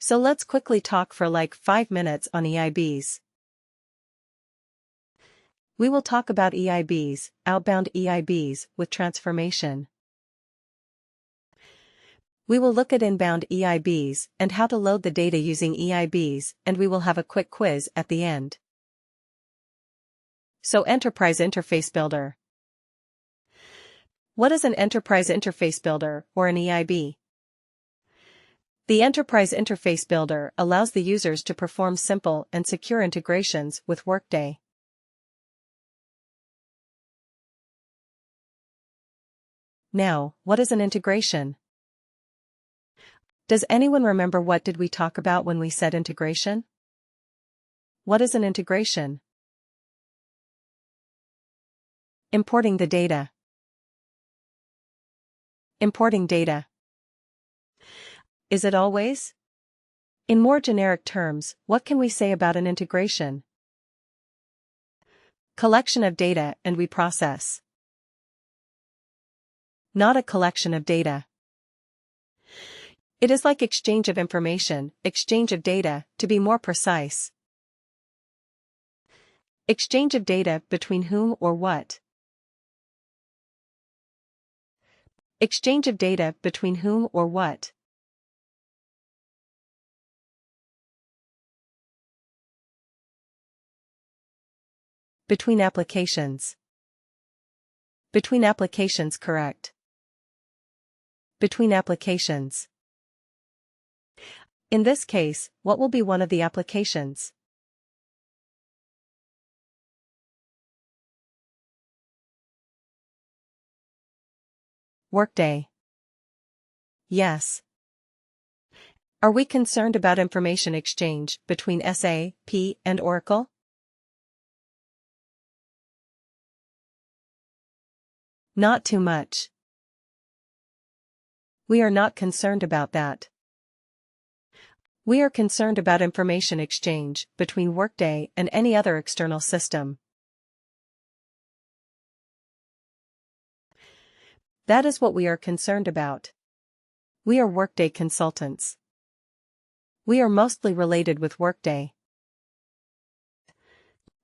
So let's quickly talk for like 5 minutes on EIBs. We will talk about EIBs, outbound EIBs, with transformation. We will look at inbound EIBs and how to load the data using EIBs, and we will have a quick quiz at the end. So Enterprise Interface Builder. What is an Enterprise Interface Builder, or an EIB? The Enterprise Interface Builder allows the users to perform simple and secure integrations with Workday. Now, what is an integration? Does anyone remember what did we talk about when we said integration? What is an integration? Importing the data. Importing data. Is it always? In more generic terms, what can we say about an integration? Collection of data and we process. Not a collection of data. It is like exchange of information, exchange of data, to be more precise. Exchange of data between whom or what? Exchange of data between whom or what? Between applications. Between applications, correct. Between applications. In this case, what will be one of the applications? Workday. Yes. Are we concerned about information exchange between SAP and Oracle? Not too much. We are not concerned about that. We are concerned about information exchange between Workday and any other external system. That is what we are concerned about. We are Workday consultants. We are mostly related with Workday.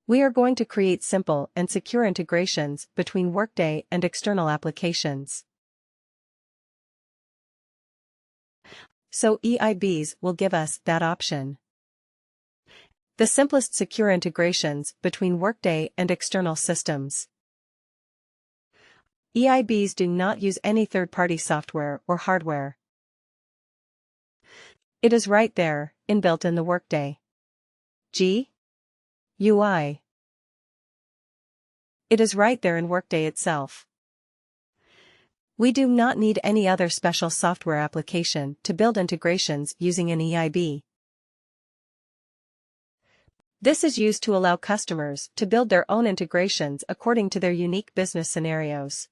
We are going to create simple and secure integrations between Workday and external applications. So EIBs will give us that option. The simplest secure integrations between Workday and external systems. EIBs do not use any third-party software or hardware. It is right there, inbuilt in the Workday UI. It is right there in Workday itself. We do not need any other special software application to build integrations using an EIB. This is used to allow customers to build their own integrations according to their unique business scenarios.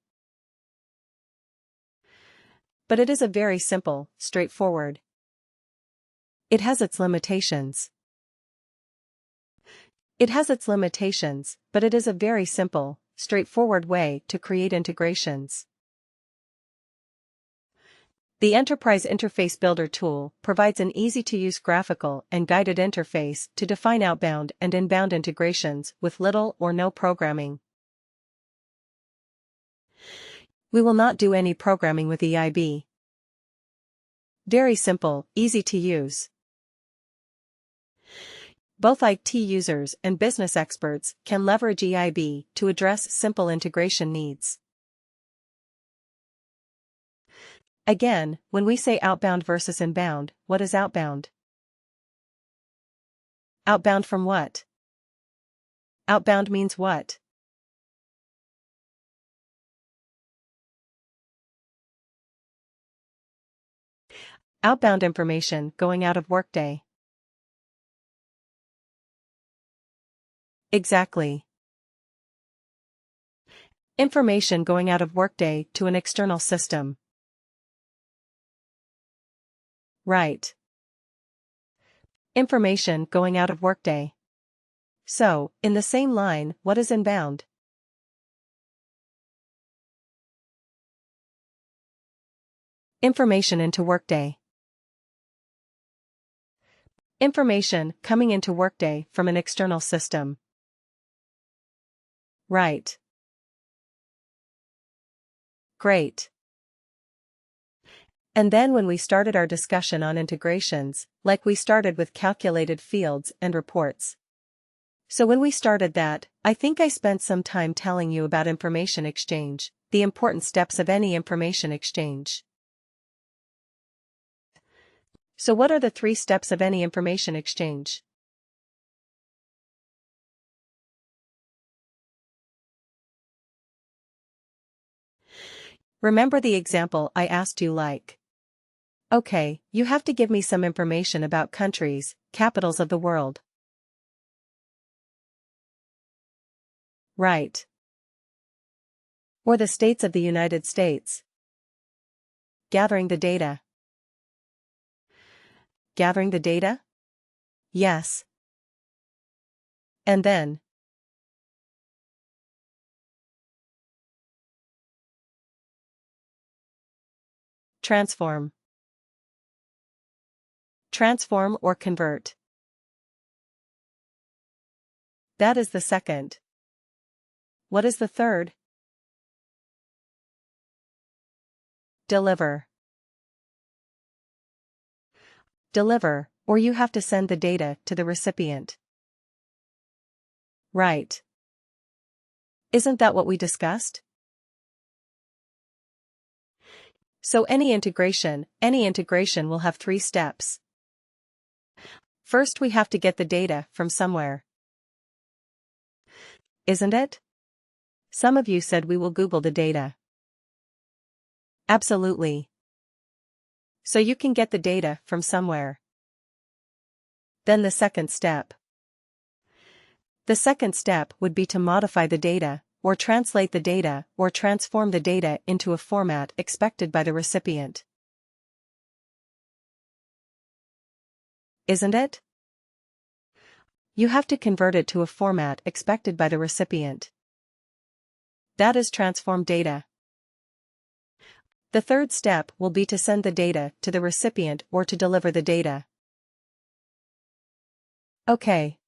But it is a very simple, straightforward. It has its limitations. It has its limitations, but it is a very simple, straightforward way to create integrations. The Enterprise Interface Builder tool provides an easy-to-use graphical and guided interface to define outbound and inbound integrations with little or no programming. We will not do any programming with EIB. Very simple, easy to use. Both IT users and business experts can leverage EIB to address simple integration needs. Again, when we say outbound versus inbound, what is outbound? Outbound from what? Outbound means what? Outbound information going out of Workday. Exactly. Information going out of Workday to an external system. Right. Information going out of Workday. So, in the same line, what is inbound? Information into Workday. Information coming into Workday from an external system. Right. Great. And then when we started our discussion on integrations, like we started with calculated fields and reports. So when we started that, I think I spent some time telling you about information exchange, the important steps of any information exchange. So what are the 3 steps of any information exchange? Remember the example I asked you like. Okay, you have to give me some information about countries, capitals of the world. Right. Or the states of the United States. Gathering the data. Gathering the data? Yes. And then? Transform. Transform or convert. That is the second. What is the third? Deliver. Deliver, or you have to send the data to the recipient. Right. Isn't that what we discussed? So any integration will have 3 steps. First we have to get the data from somewhere. Isn't it? Some of you said we will Google the data. Absolutely. So you can get the data from somewhere. Then the second step. The second step would be to modify the data, or translate the data, or transform the data into a format expected by the recipient. Isn't it? You have to convert it to a format expected by the recipient. That is transform data. The third step will be to send the data to the recipient or to deliver the data. Okay.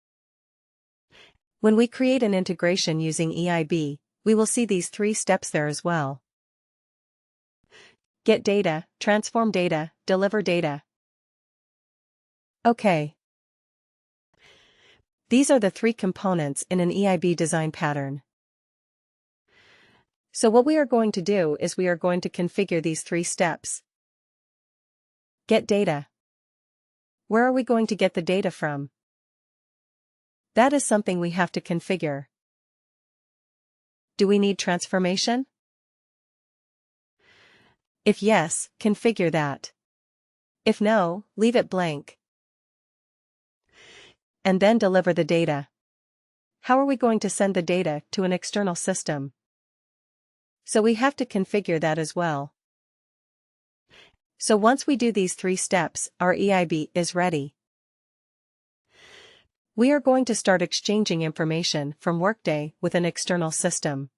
When we create an integration using EIB, we will see these 3 steps there as well. Get data, transform data, deliver data. Okay. These are the 3 components in an EIB design pattern. So what we are going to do is we are going to configure these 3 steps. Get data. Where are we going to get the data from? That is something we have to configure. Do we need transformation? If yes, configure that. If no, leave it blank. And then deliver the data. How are we going to send the data to an external system? So we have to configure that as well. So once we do these 3 steps, our EIB is ready. We are going to start exchanging information from Workday with an external system.